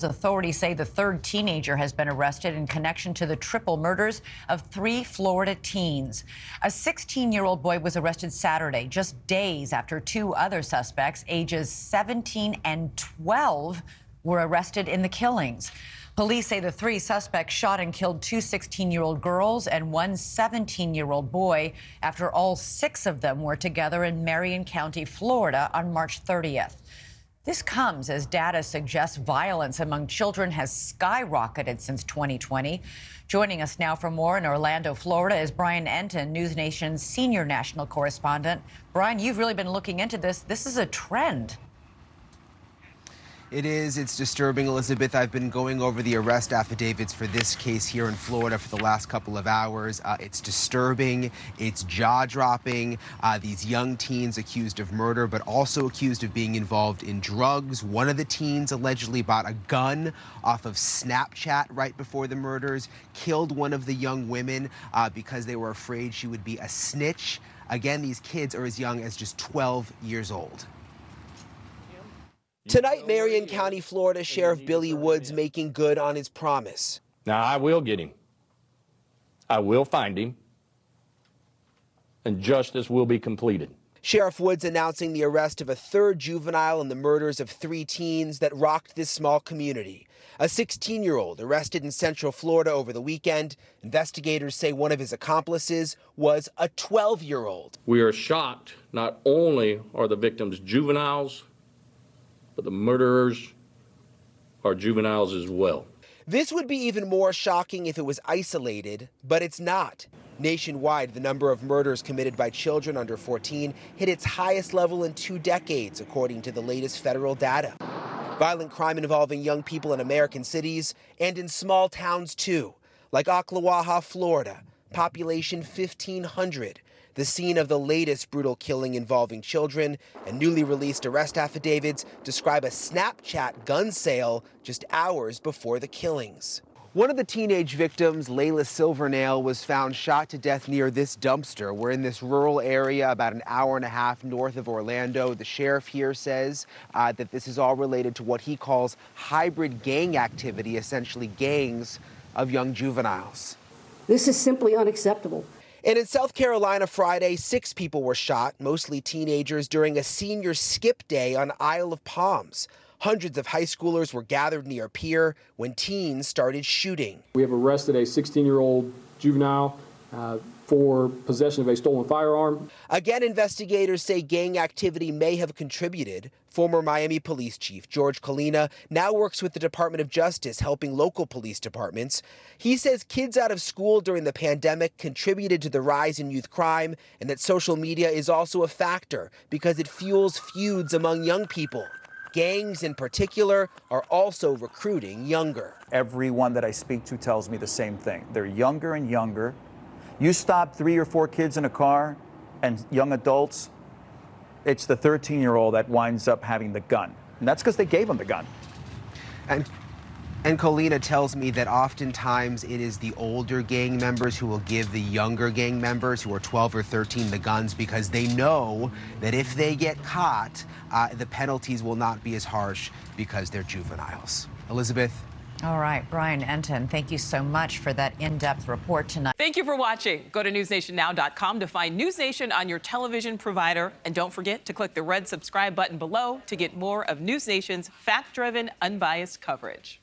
Authorities say the third teenager has been arrested in connection to the triple murders of 3 Florida teens. A 16-year-old boy was arrested Saturday, just days after 2 other suspects, ages 17 and 12, were arrested in the killings. Police say the 3 suspects shot and killed 2 16-year-old girls and 1 17-year-old boy after all 6 of them were together in Marion County, Florida on March 30th. This comes as data suggests violence among children has skyrocketed since 2020. Joining us now for more in Orlando, Florida, is Brian Entin, NewsNation's senior national correspondent. Brian, you've really been looking into this. This is a trend. It is. It's disturbing, Elizabeth. I've been going over the arrest affidavits for this case here in Florida for the last couple of hours. It's disturbing. It's jaw-dropping. These young teens accused of murder, but also accused of being involved in drugs. One of the teens allegedly bought a gun off of Snapchat right before the murders, killed one of the young women because they were afraid she would be a snitch. Again, these kids are as young as just 12 years old. Tonight, Marion County, Florida Sheriff Billy Woods making good on his promise. Now, I will get him. I will find him. And justice will be completed. Sheriff Woods announcing the arrest of a third juvenile in the murders of 3 teens that rocked this small community. A 16-year-old arrested in Central Florida over the weekend. Investigators say one of his accomplices was a 12-year-old. We are shocked. Not only are the victims juveniles, but the murderers are juveniles as well. This would be even more shocking if it was isolated, but it's not. Nationwide, the number of murders committed by children under 14 hit its highest level in 2 decades, according to the latest federal data. Violent crime involving young people in American cities and in small towns, too, like Ocklawaha, Florida, population 1,500. The scene of the latest brutal killing involving children, and newly released arrest affidavits describe a Snapchat gun sale just hours before the killings. One of the teenage victims, Layla Silvernail, was found shot to death near this dumpster. We're in this rural area about an hour and a half north of Orlando. The sheriff here says that this is all related to what he calls hybrid gang activity, essentially gangs of young juveniles. This is simply unacceptable. And in South Carolina Friday, 6 people were shot, mostly teenagers, during a senior skip day on Isle of Palms. Hundreds of high schoolers were gathered near a pier when teens started shooting. We have arrested a 16-year-old juvenile for possession of a stolen firearm. Again, investigators say gang activity may have contributed. Former Miami Police Chief George Colina now works with the Department of Justice, helping local police departments. He says kids out of school during the pandemic contributed to the rise in youth crime, and that social media is also a factor because it fuels feuds among young people. Gangs in particular are also recruiting younger. Everyone that I speak to tells me the same thing. They're younger and younger. You stop 3 or 4 kids in a car and young adults, it's the 13-year-old that winds up having the gun. And that's because they gave him the gun. And Colina tells me that oftentimes it is the older gang members who will give the younger gang members who are 12 or 13 the guns because they know that if they get caught, the penalties will not be as harsh because they're juveniles. Elizabeth? All right, Brian Entin, thank you so much for that in-depth report tonight. Thank you for watching. Go to newsnationnow.com to find NewsNation on your television provider. And don't forget to click the red subscribe button below to get more of NewsNation's fact-driven, unbiased coverage.